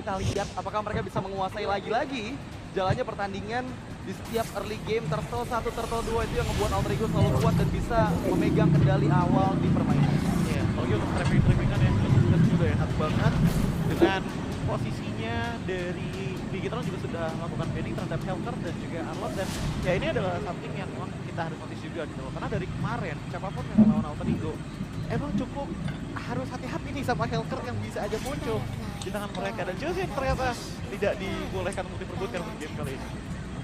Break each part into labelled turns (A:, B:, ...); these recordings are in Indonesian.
A: kita lihat apakah mereka bisa menguasai lagi-lagi jalannya pertandingan di setiap early game. Turtle 1, Turtle 2 itu yang ngebuat Alter Ego selalu kuat dan bisa memegang kendali awal di permainan.
B: Iya, apalagi untuk trapping-trappingan ya, Plus juga enak banget dengan posisinya dari Bigetron juga sudah melakukan banning terhadap Helker dan juga Arlot, dan ya ini adalah something yang memang kita harus notice juga gitu loh, karena dari kemarin siapapun yang melawan Alter Ego emang cukup harus hati-hati nih sama Helker yang bisa aja muncul di tangan mereka, dan Chelsea yang ternyata tidak dibolehkan untuk diperbutkan untuk game kali ini.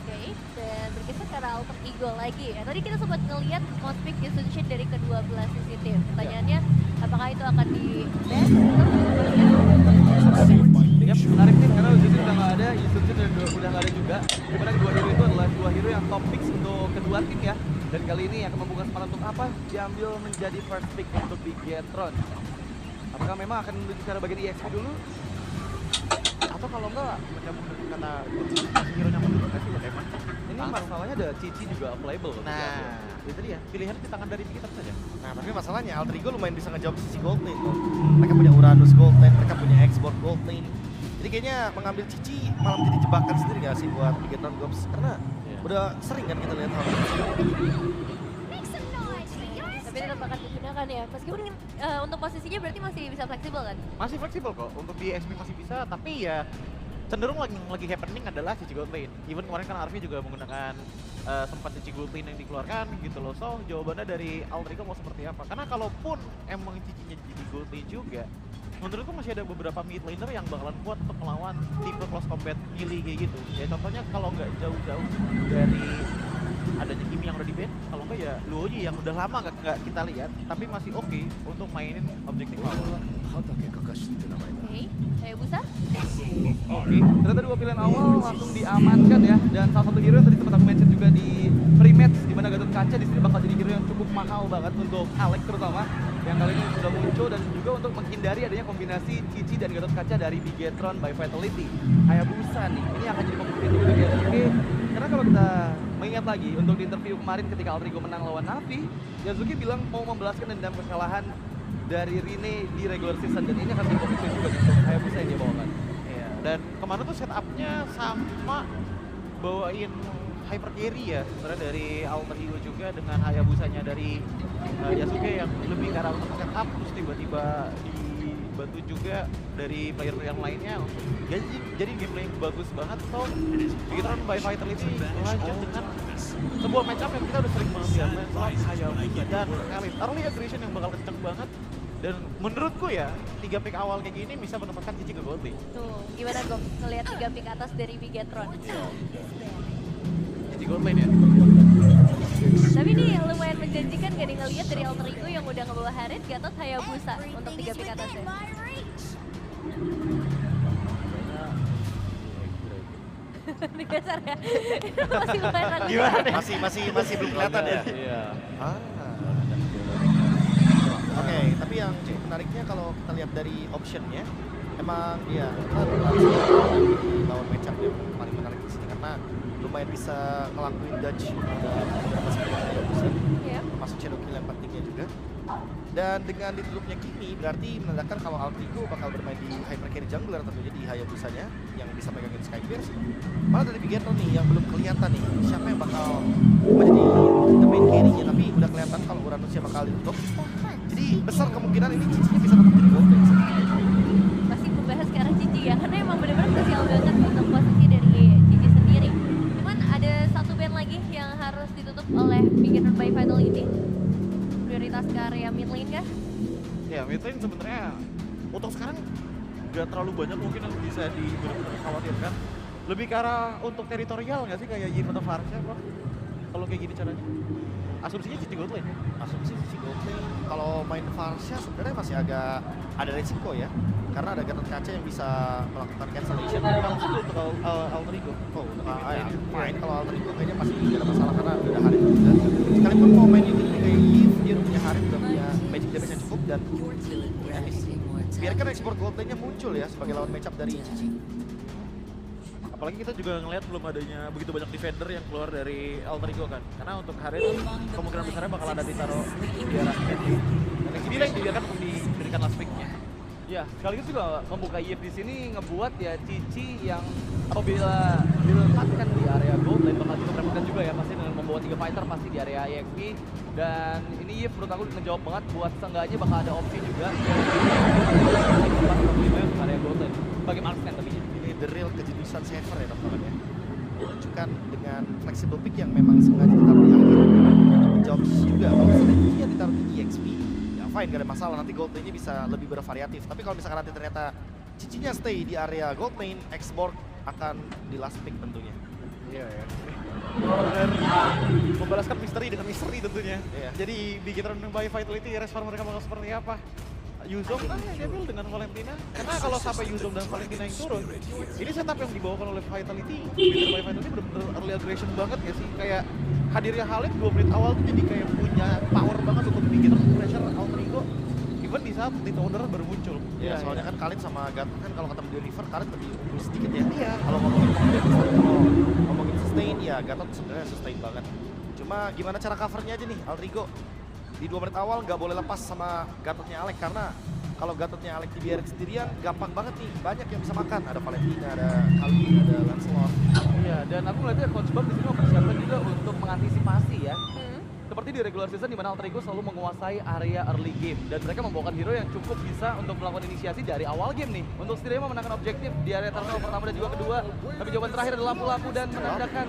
C: Oke, dan bergeser ke arah Alter Ego lagi ya. Tadi kita sempat ngelihat most pick decision dari kedua belah sisi tim. Pertanyaannya, apakah itu akan di ban?
A: Yap, menarik nih karena Yusufin udah nggak ada, Yusufin udah nggak ada juga. Dimana kedua hero itu adalah dua hero yang top picks untuk kedua tim ya. Dan kali ini akan membuka kesempatan untuk apa? Diambil menjadi first pick untuk Bigetron. Apakah memang akan menuju ke arah bagian EXP dulu?
B: Atau kalau enggak menyambung dengan kata masih hero nyaman dulu kasih buat emang.
A: Ini masalahnya ada Cici juga available.
B: Nah, itu dia pilihan di tangan dari Bigetron saja.
D: Nah, tapi masalahnya Alter Ego lumayan bisa ngejawab sisi gold lane tuh. Mereka punya Uranus gold lane, mereka punya Export gold lane. Jadi kayaknya mengambil Cici malah menjadi jebakan sendiri gak sih buat Bigetron Gops? Karena udah sering kan kita lihat hal ini.
C: Tapi tetap akan digunakan ya. Meskipun untuk posisinya berarti masih bisa fleksibel kan?
B: Masih fleksibel kok, untuk di XP masih bisa, tapi ya cenderung lagi happening adalah Cici Gold Lane. Even kemarin kan Arvi juga menggunakan sempat Cici Gold Lane yang dikeluarkan gitu loh. So jawabannya dari Alter Ego mau seperti apa? Karena kalaupun emang Cicinya jadi Gold Lane juga, menurutku masih ada beberapa mid laner yang bakalan kuat untuk melawan tipe close combat melee kayak gitu. Ya contohnya kalau nggak jauh-jauh dari adanya Kimi yang udah di ban, kalau enggak ya Luoji yang udah lama nggak kita lihat, tapi masih oke untuk mainin objektif awal.
C: Oke, Busa?
A: Oke, ternyata dua pilihan awal langsung diamankan ya. Dan salah satu hero yang tadi sempat aku mention juga di pre-match, di mana Gatot Kaca di sini bakal jadi hero yang cukup mahal banget untuk Alex terutama, yang kali ini sudah muncul, dan juga untuk menghindari adanya kombinasi Cici dan Gatot Kaca dari Bigetron by Vitality. Hayabusa nih, ini akan jadi pembuktian juga bagi Yasuke. Karena kalau kita mengingat lagi untuk di interview kemarin ketika Alter Ego menang lawan Navi, Yasuke bilang mau membalaskan dendam kesalahan dari Rine di regular season, dan ini akan jadi pembuktian juga untuk Hayabusa yang dia bawakan.
B: Iya, dan kemarin tuh setupnya sama bawain hyper carry ya sebenarnya dari Alter Ego juga, dengan Hayabusanya dari Yasuke yang lebih ke arah untuk setup, terus tiba-tiba dibantu juga dari player-player yang lainnya. Jadi gameplay yang bagus banget. So Bigetron by Vitality lanjut dengan sebuah matchup yang kita udah sering banget lihat, matchup Hayabusa dan Khalid. Early aggression yang bakal kenceng banget. Dan menurutku ya, 3 pick awal kayak gini bisa menempatkan Cici ke gold lane.
C: Tuh, gimana Gom? Ngelihat 3 pick atas dari Bigetron.
B: Cici gold lane ya.
C: Tapi ini lumayan menjanjikan gak nih ngelihat dari Alter Ego yang udah ngebawa Harit, Gatot, Hayabusa untuk 3 pick atasnya. Digeser ya? Itu masih lumayan ragu.
B: Gimana nih?
D: Masih belum kelihatan ya.
A: Iya.
D: Oke, tapi yang cukup menariknya kalau kita lihat dari optionnya, emang ya di lawan matchup yang paling menarik di sini karena lumayan bisa ngelakuin dodge beberapa skill Hayabusa,
C: Iya.
D: termasuk shadow kill yang pentingnya juga. Dan dengan ditutupnya Kimi berarti menandakan kalau Alter Ego bakal bermain di hyper carry jungler tentunya di Hayabusanya yang bisa megangin Skyfierce. Malah dari Bigetron nih yang belum kelihatan nih siapa yang bakal menjadi the main carry-nya, tapi udah kelihatan kalau Uranusnya bakal ditutup. Jadi besar kemungkinan ini Cici bisa tetap jadi gold lane.
C: Masih membahas ke arah Cici ya, karena emang benar-benar spesial banget untuk posisi dari Cici sendiri. Cuman ada satu band lagi yang harus ditutup oleh Bigetron by Vitality. Prioritas ke area mid lane kah?
B: Ya, mid lane sebenarnya untuk sekarang gak terlalu banyak mungkin yang bisa benar-benar khawatirkan. Lebih ke arah untuk teritorial nggak sih kayak Yin atau Farsha, bro? Kalau kayak gini caranya. Asumsinya Cici gold lane.
D: Asumsi Cici gold lane. Kalau main Farsha sebenarnya masih agak ada resiko ya. Karena ada Gatot Kaca yang bisa melakukan cancellation.
B: Langsung untuk Alter Ego.
D: Oh, main kalau Alter Ego kayaknya masih tidak ada masalah karena udah Harit juga. Sekalipun mau main utility kayak Eve, dia udah punya Harit, udah punya magic damage yang cukup, dan biarkan export gold lane-nya muncul ya sebagai lawan matchup dari Cici.
B: Apalagi kita juga ngelihat belum adanya begitu banyak defender yang keluar dari Alter Ego kan. Karena untuk Harit kemungkinan besarnya bakal ada ditaruh di arah Kenny. Dan yang ini yang dibiarkan untuk diberikan last pick-nya.
A: Ya, sekaligus juga membuka IF di sini ngebuat ya Cici yang apabila diletakkan di area gold lane bakal cukup merepotkan juga ya, pasti dengan membawa 3 fighter pasti di area EXP. Dan ini IF menurut aku ngejawab banget buat seenggaknya bakal ada opsi juga di area gold lane bagi marksman tapi
D: Ini the real kejeniusan saver ya teman-teman ya. Menunjukkan dengan flexible pick yang memang sengaja ditaruh di akhir. Menjawab juga kalau misalnya ditaruh di EXP, ya fine gak ada masalah, nanti gold lane-nya bisa lebih bervariatif. Tapi kalau misalkan nanti ternyata Cicinya stay di area gold lane, Xborg akan di last pick tentunya.
B: Iya ya. Benar membalaskan misteri dengan misteri tentunya.
D: Iya.
B: Jadi di Gitron by Vitality respon mereka bakal seperti apa? Yuzong kan yang diambil dengan Valentina. Karena kalau sampai Yuzong dan Valentina yang turun, ini setup yang dibawakan oleh Vitality. Gitron by Vitality benar-benar early aggression banget ya sih. Kayak hadirnya Khalid 2 menit awal tuh jadi kayak punya power banget untuk bikin pressure Alter Ego. Even di saat Little Owner baru muncul.
D: Ya, soalnya kan Khalid sama Gatot kan kalau ketemu di river, Khalid lebih unggul sedikit ya.
B: Iya.
D: Kalau ngomongin sustain ya Gatot sebenarnya sustain banget. Cuma gimana cara covernya aja nih Altrigo. Di 2 menit awal nggak boleh lepas sama Gatotnya Alek karena kalau Gatotnya Alek dibiarin sendirian gampang banget nih. Banyak yang bisa makan. Ada Valentina, ada Kali, ada Lancelot.
A: iya, dan aku ngeliatnya Coach Bang di sini mempersiapkan juga untuk mengantisipasi ya. Seperti di regular season di mana Alter Ego selalu menguasai area early game dan mereka membawakan hero yang cukup bisa untuk melakukan inisiasi dari awal game nih untuk setidaknya memenangkan objektif di area terminal pertama dan juga kedua. Tapi jawaban terakhir adalah lampu-lampu dan menandakan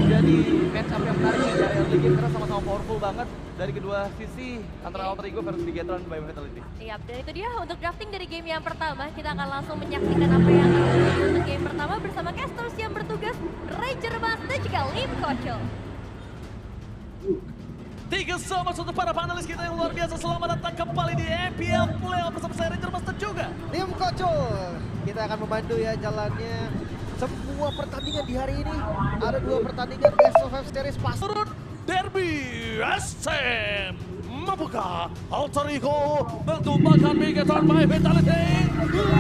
A: jadi match up yang menarik di area early game karena sama-sama powerful banget dari kedua sisi antara Alter Ego versus Bigetron by Vitality.
C: Iya, dan itu dia untuk drafting dari game yang pertama. Kita akan langsung menyaksikan apa yang akan terjadi untuk game pertama bersama casters yang bertugas Ranger Mas dan juga Lim Kocho.
E: 3 sama untuk para panelis kita yang luar biasa. Selamat datang kembali di MPL Playoff bersama saya Ranger Master juga.
F: Lim Kocho, kita akan membantu ya jalannya semua pertandingan di hari ini. Ada 2 pertandingan Best of 5 Series pas.
E: Turun Derby SM membuka Alter Ego bertumbangkan Bigetron by Vitality.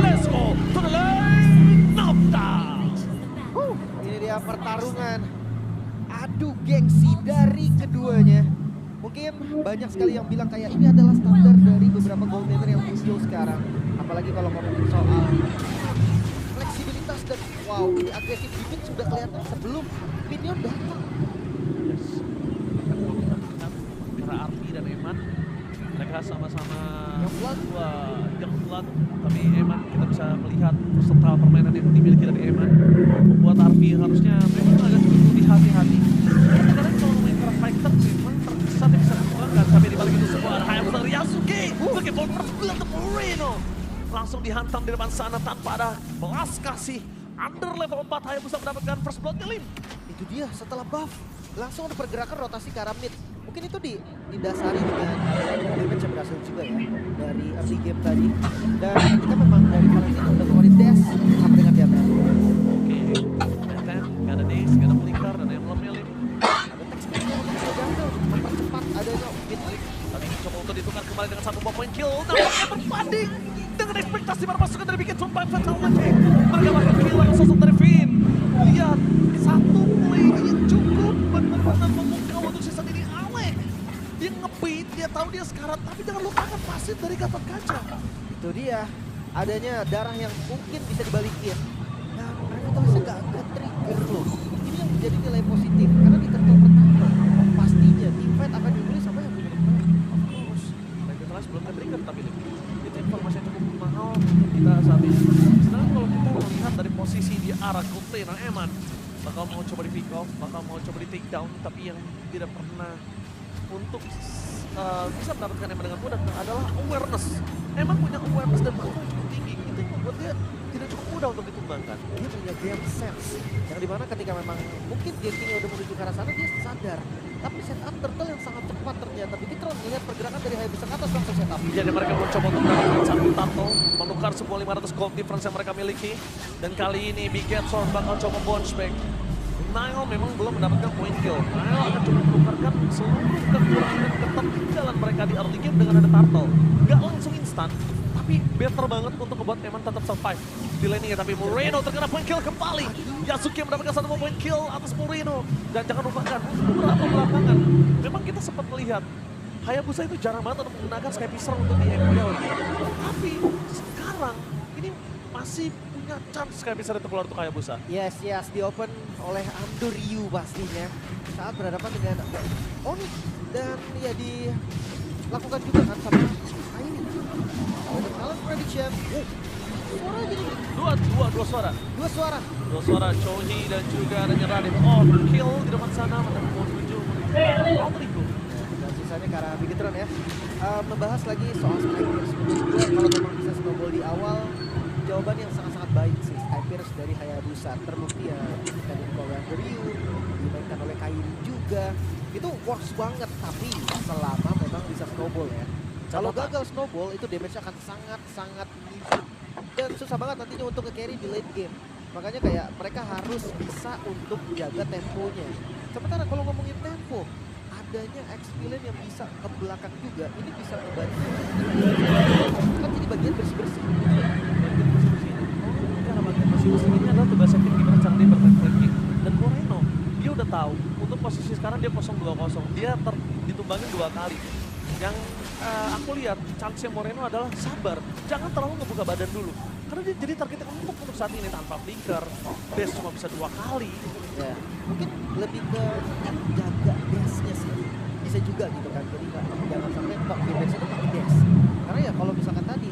E: Let's go to the lane. Knockdown.
F: Ini dia pertarungan adu gengsi dari keduanya. Mungkin banyak sekali yang bilang kayak ini adalah standar dari beberapa gold laner yang muncul sekarang. Apalagi kalau ngomongin soal fleksibilitas dan wow, ini agresif bibit sudah kelihatan sebelum minion datang.
E: Antara Arfi dan Eman, mereka sama-sama
F: Youngblood.
E: Youngblood, tapi Eman kita bisa melihat versatile permainan yang dimiliki dari Eman membuat Arfi harusnya memang agak cukup lebih hati-hati. Kadang-kadang kalau main para fighter memang terkesan bisa dikembangkan, tapi di balik itu semua ada Hayabusa dari Yasuke sebagai ball first blood ke Moreno. Langsung dihantam di depan sana tanpa ada belas kasih. Under level 4 Hayabusa mendapatkan first blood-nya Lim.
F: Itu dia setelah buff langsung ada pergerakan rotasi ke arah mid. Mungkin itu didasari dengan damage yang berhasil juga ya dari early game tadi. Dan kita memang dari Valentino udah keluarin dash sama dengan dia.
E: Oke, Beten, gak ada Daze, gak ada Flicker, dan emblemnya Lim.
F: Ada text message untuk bisa jungle mempercepat adanya mid lane.
E: Tadi coba untuk ditukar kembali dengan satu point kill. Nampaknya berbanding dengan ekspektasi para pasukan dari Bigetron by Vitality. Mereka bahkan kill langsung sosok dari Finn. Lihat, satu play yang cukup benar-benar membuka untuk season ini. Alek, dia nge-beat, dia tahu dia sekarat, tapi jangan lupakan pasif dari Gatot Kaca.
F: Itu dia adanya darah yang mungkin bisa dibalikin. Nah, revitalisnya gak trigger loh. Ini yang menjadi nilai positif karena di turtle pertama pastinya team fight akan dibeli sama yang punya menang.
E: Of course, Revitalize belum diberikan, tapi itu informasi yang cukup mahal untuk kita saat ini. Sedangkan kalau kita melihat dari posisi di arah container Eman, bakal mau coba di pick off, bakal mau coba di take down, tapi yang tidak pernah untuk bisa mendapatkan Eman dengan mudah adalah awareness. Eman punya awareness dan power yang cukup tinggi, itu yang membuat dia tidak cukup mudah untuk ditumbangkan.
F: Dia punya game sense yang dimana ketika memang mungkin gamingnya udah menuju ke arah sana dia sadar. Tapi setup turtle yang sangat cepat ternyata. Bigetron melihat pergerakan dari Hayabusa ke atas langsung setup.
E: Jadi mereka mencoba untuk mendapatkan satu turtle, menukar semua 500 gold difference yang mereka miliki. Dan kali ini Bigetron bakal coba bounce back. Nile memang belum mendapatkan point kill. Nile akan coba menukarkan seluruh kekurangan ketertinggalan mereka di early game dengan ada turtle. Gak langsung instan, tapi better banget untuk membuat Eman tetap survive di lane-nya. Tapi Moreno terkena point kill kembali. Yasuke mendapatkan satu point kill atas Moreno. Dan jangan lupakan, beberapa belakangan memang kita sempat melihat Hayabusa itu jarang banget untuk menggunakan Sky Piercer untuk di MPL. Tapi sekarang ini masih punya chance Sky Piercer itu keluar untuk Hayabusa.
F: Yes, diopen oleh Amdo Ryu pastinya saat berhadapan dengan Onyx dan ya dilakukan juga kan sama Aini. Untuk Talent Prediction, suara jadi
E: Dua suara.
F: dua suara.
E: Dua suara Choji dan juga adanya Radit. Overkill di depan sana menuju Rodrigo.
F: Dan sisanya ke arah Bigetron ya. Membahas lagi soal Skypierce. Menurut gue kalau memang bisa snowball di awal, jawaban yang sangat-sangat baik sih Skypierce dari Hayabusa. Terbukti ya ketika oleh Ryu, dimainkan oleh Kairi juga. Itu works banget, tapi selama memang bisa snowball ya. Kalau gagal snowball itu damage-nya akan sangat-sangat minim. Dan susah banget nantinya untuk nge-carry di late game. Makanya kayak mereka harus bisa untuk jaga temponya. Sementara kalau ngomongin tempo, adanya X-Villain yang bisa ke belakang juga, ini bisa membantu. Kan jadi bagian bersih-bersih.
E: Karena bagian bersih-bersih ini adalah tugasnya tim gimana cara dia berflanking. Dan Moreno, dia udah tahu untuk posisi sekarang dia 0-2-0. Dia ditumbangin 2 kali. Yang aku lihat chance Moreno adalah sabar, jangan terlalu ngebuka badan dulu. Karena dia jadi targetnya empuk untuk saat ini tanpa flicker. Dash cuma bisa 2 kali.
F: Ya, mungkin lebih ke jaga dash-nya sih. Bisa juga gitu kan. Jadi jangan sampai dash itu pakai dash. Karena ya kalau misalkan tadi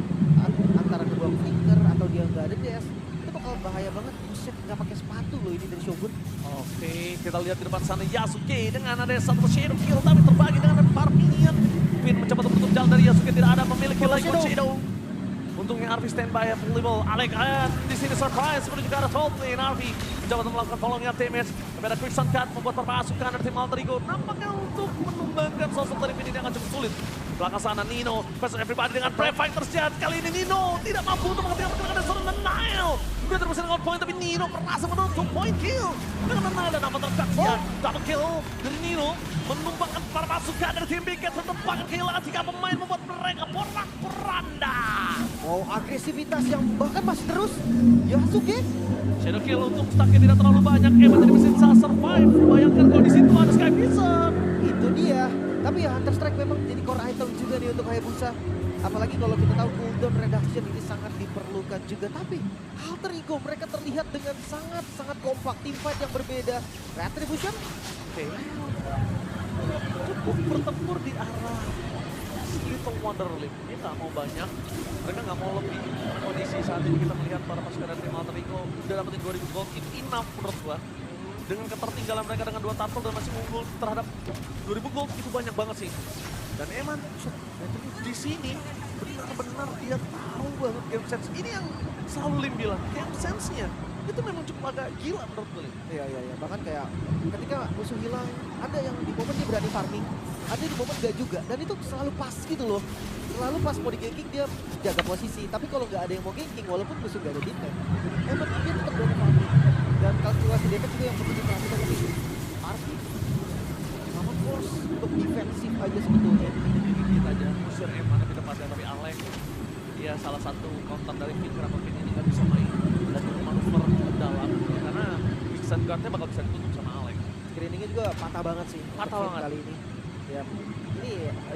F: antara kedua flicker atau dia nggak ada dash, itu bakal bahaya banget. Buset, nggak pakai sepatu loh ini dari Shogun.
E: Oke, kita lihat di depan sana Yasuke dengan ada satu shadow kill tapi terbagi dengan Parminian. Pin mencoba untuk menutup jalan dari Yasuke, tidak ada memiliki lagi shadow. Untungnya Arvi standby ya, full level. Alec di sini surprise menuju ke arah top lane. Arvi mencoba untuk melakukan following up damage. Tapi ada quick sun cut membuat perpasukan dari tim Alter Ego nampaknya untuk menumbangkan sosok dari Pin ini akan cukup sulit. Belakang sana Nino versus everybody dengan Brave Fighters Jet. Kali ini Nino tidak mampu untuk menghentikan pergerakan dari seorang Nile. Dia terus dengan point tapi Nino berhasil menutup point kill. Dengan Nile dan nama terkaksnya. Double kill dari Nino menumbangkan para pasukan dari tim Big Cat terdepan kehilangan 3 pemain membuat mereka porak-poranda.
F: Wow, agresivitas yang bahkan masih terus. Yasuke.
E: Shadow kill untuk stacknya tidak terlalu banyak. Evan tadi bisa survive. Bayangkan kalau di situ ada Sky Piercer.
F: Itu dia. Tapi ya Hunter Strike memang jadi core item juga nih untuk Hayabusa. Apalagi kalau kita tahu cooldown reduction ini sangat diperlukan juga. Tapi Alter Ego mereka terlihat dengan sangat-sangat kompak. Team fight yang berbeda. Retribution.
E: Oke. Cukup bertempur di arah Little Wonderland. Ini nggak mau banyak. Mereka nggak mau lebih. Kondisi saat ini kita melihat para pasukan dari tim Alter Ego udah dapetin 2000 gold. Itu enough menurut gua. Dengan ketertinggalan mereka dengan 2 turtle dan masih unggul terhadap 2000 gold itu banyak banget sih. Dan Eman di sini benar-benar dia tahu banget game sense. Ini yang selalu Lim bilang, game sense-nya itu memang cukup agak gila menurut gue.
F: Iya. Bahkan kayak ketika musuh hilang, ada yang di momen dia berani farming, ada di momen enggak juga. Dan itu selalu pas gitu loh. Selalu pas mau di ganking dia jaga posisi. Tapi kalau nggak ada yang mau ganking, walaupun musuh nggak ada defense, emang dia tetap berani farming. Dan kalkulasi dia juga yang perlu diperhatikan tapi Arvi sama force untuk defensif aja sebetulnya.
E: Dikit aja usir Eman tapi tepatnya tapi Alex dia salah satu counter dari Pin kenapa Pin ini nggak bisa main dan manuver cukup dalam karena Vixen guardnya bakal bisa ditutup sama Alex.
F: Screeningnya juga patah banget sih.
E: Patah
F: untuk
E: banget.
F: kali ini. Ya, ini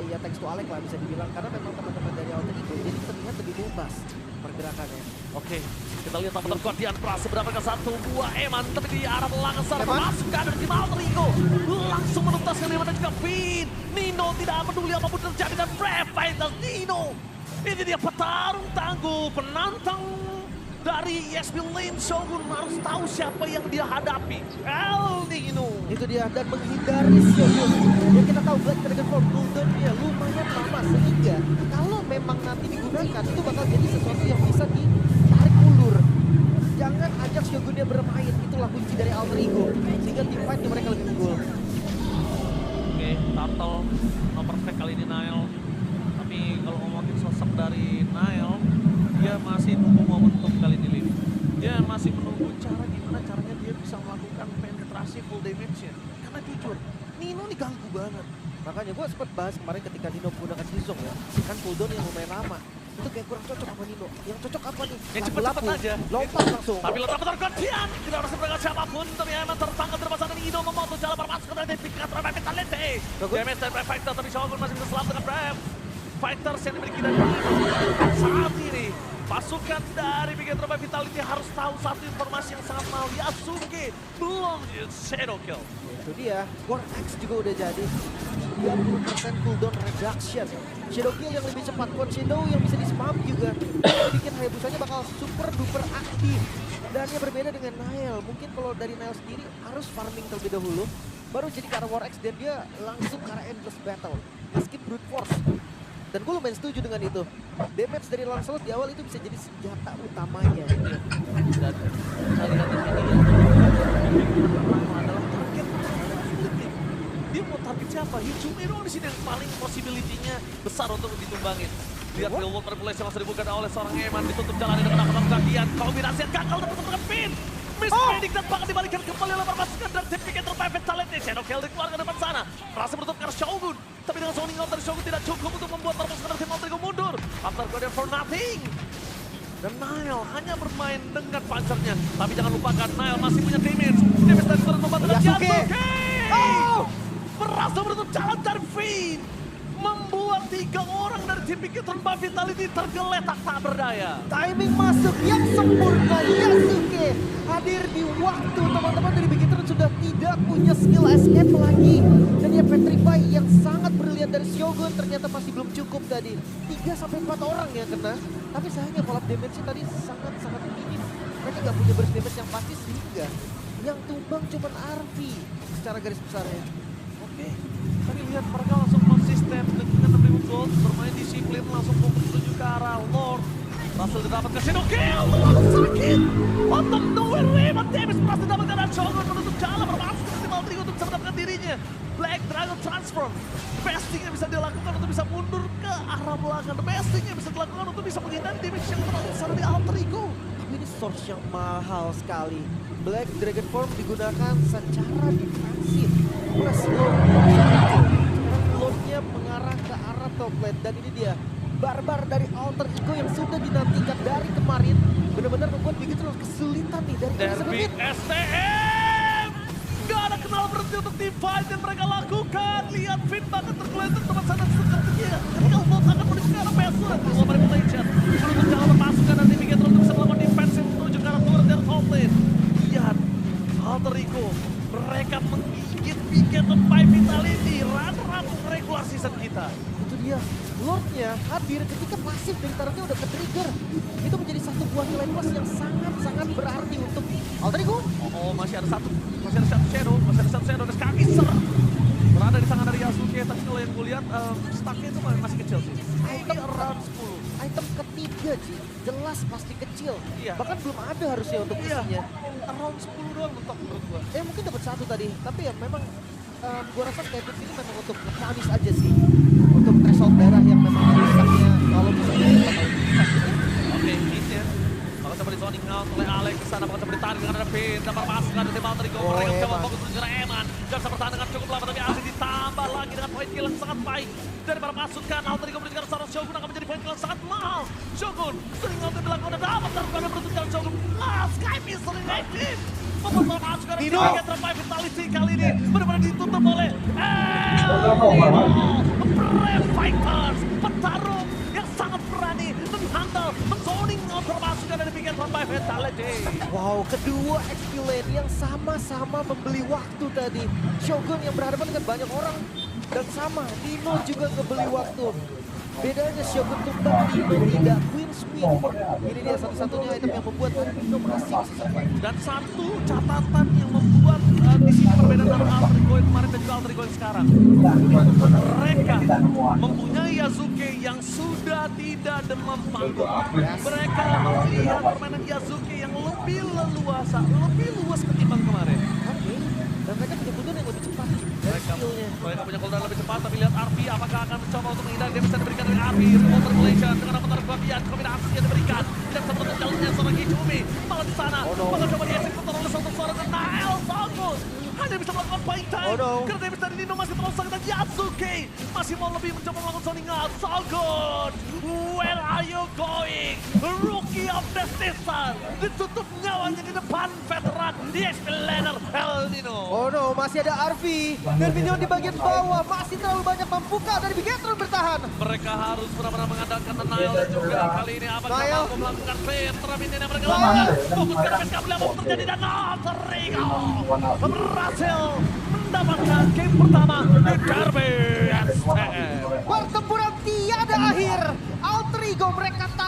F: ya thanks to Alex lah bisa dibilang karena memang teman-teman dari Alter Ego jadi terlihat lebih bebas pergerakannya.
E: Oke, kita lihat apa Guardian Pras seberapa ke 1-2 Eman tapi di arah belakang sana masuk ke dari tim Alter Ego langsung menuntaskan Eman dan juga Pin. Nino tidak peduli apapun terjadi dan Brave Fighters Nino. Ini dia petarung tangguh penantang dari ESP Lane Shogun harus tahu siapa yang dia hadapi. El Nino.
F: Itu dia dan menghindari Shogun. Ya kita tahu Black Dragon Form cooldown-nya lumayan lama sehingga kalau memang nanti digunakan itu bakal jadi sesuatu yang bisa ditarik ulur. Jangan ajak Shogunnya bermain, itulah kunci dari Alter Ego sehingga team fight-nya mereka lebih unggul.
E: Oke, Turtle no perfect kali ini Nile. Tapi kalau ngomongin sosok dari Nile, dia masih nunggu momentum kali ini Lim. Dia masih menunggu gimana caranya dia bisa melakukan penetrasi full damage-nya. Karena jujur, Nino nih ganggu banget.
F: Makanya gue sempat bahas kemarin ketika Nino menggunakan Shizong ya, kan cooldown yang lumayan lama. Itu kayak kurang cocok sama Nino. Yang cocok apa nih?
E: Yang cepet-cepet
F: Lapu-lapu.
E: aja.
F: Lompat langsung.
E: Tapi letak tergantian, tidak harus berangkat siapapun, tapi Eman tertangkap dari pasangan Ido memotong jalan bermasuk ke dalam pikat Brave Vitality. Damage dari Brave Fighter, tapi Shogun masih bisa selamat dengan Brave Fighters yang dimiliki dari Ido. Saat ini, pasukan dari Brigade Brave Vitality harus tahu satu informasi yang sangat mahal. Yasuke belum shadow kill.
F: Itu dia, War X juga udah jadi 30% cooldown reduction. Shadow kill yang lebih cepat, Quad Shadow yang bisa di-spam juga. Itu bikin Hayabusanya bakal super duper aktif. Dan yang berbeda dengan Nail, mungkin kalau dari Nail sendiri harus farming terlebih dahulu, baru jadi ke arah War X dan dia langsung ke arah Endless Battle. Skip Brute Force. Dan gue lumayan setuju dengan itu. Damage dari Lancelot di awal itu bisa jadi senjata utamanya.
E: Dan saya lihat di sini yang adalah target possibility. Dia mau target siapa? Yujumiro di sini yang paling possibility-nya besar untuk ditumbangin. Lihat real world manipulation langsung dibuka oleh seorang Eman, ditutup jalan dengan akal gantian. Kombinasi yang gagal terputus dengan pin. Mispredict dan bahkan dibalikan kembali oleh pasukan dari tim Brigade Brave Vitality. Shadow Kill dikeluarkan depan sana. Berhasil menutup karena Shogun. Tapi dengan zoning out dari Shogun tidak cukup untuk membuat pasukan dari tim Alterigo mundur. After Guardian for nothing. Dan Nile hanya bermain dengan pancernya. Tapi jangan lupakan Nile masih punya damage. Damage dari turret membantu dan
F: Yasuke.
E: berhasil menutup jalan dari Fiend. Membuat 3 orang dari tim Brigade Brave Vitality tergeletak tak berdaya.
F: Timing masuk yang sempurna, Yasuke hadir di waktu teman-teman dari Bigetron sudah tidak punya skill escape lagi. Dan ya Petrify yang sangat brilian dari Shogun ternyata masih belum cukup tadi. 3-4 orang yang kena, tapi sayangnya collab damage tadi sangat-sangat minim. Mereka nggak punya burst damage yang pasti sehingga yang tumbang cuma Arvi secara garis besarnya.
E: Oke, tapi lihat mereka langsung konsisten dengan 6.000 gold, bermain disiplin, langsung fokus menuju ke arah Lord. Berhasil didapatkan Shadow Kill, langsung sakit. Untuk nowhere Raymond Davis berhasil didapatkan dan Shogun menutup jalan bermasuk ke tim Alterigo untuk bisa mendapatkan dirinya. Black Dragon Transform, the best thing yang bisa dilakukan untuk bisa mundur ke arah belakang. The best thing yang bisa dilakukan untuk bisa menghindari damage yang terlalu besar di Alterigo.
F: Tapi ini source yang mahal sekali. Black Dragon Form digunakan secara defensif. Plus sekarang loadnya mengarah ke arah top lane. Dan ini dia, barbar dari Alter Ego yang sudah dinantikan dari kemarin. Benar-benar membuat Bigetron kesulitan nih dari
E: Derby STM! Gak ada kenal berhenti untuk tim fight yang mereka lakukan. Lihat Finn bahkan tergeletak teman sana sepertinya. Ketika Volt akan menuju ke arah PSU dan keluar manipulation. Menutup jalan berpasukan dan tim Bigetron untuk bisa melakukan defensive menuju ke arah tower dari top lane. Lihat, Alter Ego, mereka menggigit Bigetron Brave Vitality. Run-run regular season kita.
F: Itu dia, Lordnya hadir ketika pasif dari Tarotnya udah ke-trigger. Itu menjadi satu buah nilai plus yang sangat-sangat berarti untuk Alter Ego.
E: Oh, masih ada satu shadow, dan sekarang Iser berada di tangan dari Yasuke, tapi kalau yang gue lihat stacknya itu masih kecil sih. Maybe around 10.
F: Item ketiga sih, jelas pasti kecil.
E: Iya.
F: Bahkan belum ada harusnya untuk isinya.
E: Around 10 doang mentok menurut gue.
F: Mungkin dapat 1 tadi, tapi ya memang gua rasa kayak ini memang untuk ngepanis aja sih. Untuk threshold darah yang memang rusaknya kalau misalnya bakal
E: Oke, hitnya. Bakal coba di zoning out oleh Alex kesana, bakal coba ditarik dengan ada Pin, dapat pasukan dari tim Alterigo. Mereka mencoba fokus menuju ke Eman. Gak bisa bertahan dengan cukup lama, tapi asli ditambah lagi dengan point kill yang sangat baik. Dari para pasukan Alterigo menuju ke arah seorang Shogun akan menjadi point kill yang sangat mahal. Shogun, sering out dilakukan dan dapat terbuka dan menutup jalan Shogun. Sky Missile United. Membuat pasukan dari Brigade Brave Vitality kali ini benar-benar ditutup oleh Brave Fighters. Petarung yang sangat berani menghantam, menzoning out pasukan dari Brigade Brave Vitality.
F: wow, kedua XP lane yang sama-sama membeli waktu tadi. Shogun yang berhadapan dengan banyak orang dan sama, Dino juga ngebeli waktu. Bedanya Shogun tumbang, Dino tidak. Queen Swing, ini dia satu-satunya item yang membuat Dino berhasil season 5.
E: Dan satu catatan yang membuat di sini perbedaan antara Alterigo yang kemarin dan juga Alterigo yang sekarang. Mereka mempunyai Yasuke yang sudah tidak demam panggung. Mereka melihat permainan Yasuke yang lebih leluasa, lebih luas ketimbang kemarin.
F: Oke, dan mereka punya cooldown yang lebih cepat dari skillnya.
E: Mereka punya cooldown lebih cepat, tapi lihat Arpi apakah akan mencoba untuk menghindari. Dia bisa diberikan dari Arpi, remote manipulation dengan apa bagian kombinasi yang diberikan. Tidak bisa menutup jalannya seorang Hijumi. Malah di sana, bakal coba dieksekutor oleh satu suara dan Nael Sogus. hanya bisa melakukan buying time.
F: Oh, no.
E: Karena damage dari Nino masih terlalu sakit dan Yasuke masih mau lebih mencoba melakukan zoning out. So good. Where are you going? Rookie of the season. Ditutup nyawanya di depan veteran EXP laner El Nino.
F: Oh no, masih ada Arvi dan minion di bagian bawah masih terlalu banyak membuka dari Bigetron bertahan.
E: Mereka harus benar-benar mengandalkan Nile dan juga kali ini apa
F: Nile.
E: mampu melakukan clear termin yang mereka
F: Nile.
E: lakukan. Fokus ke damage kabel yang mau terjadi dan Alterigo berhasil mendapatkan game pertama di Derby STM.
F: Pertempuran tiada akhir. Alterigo mereka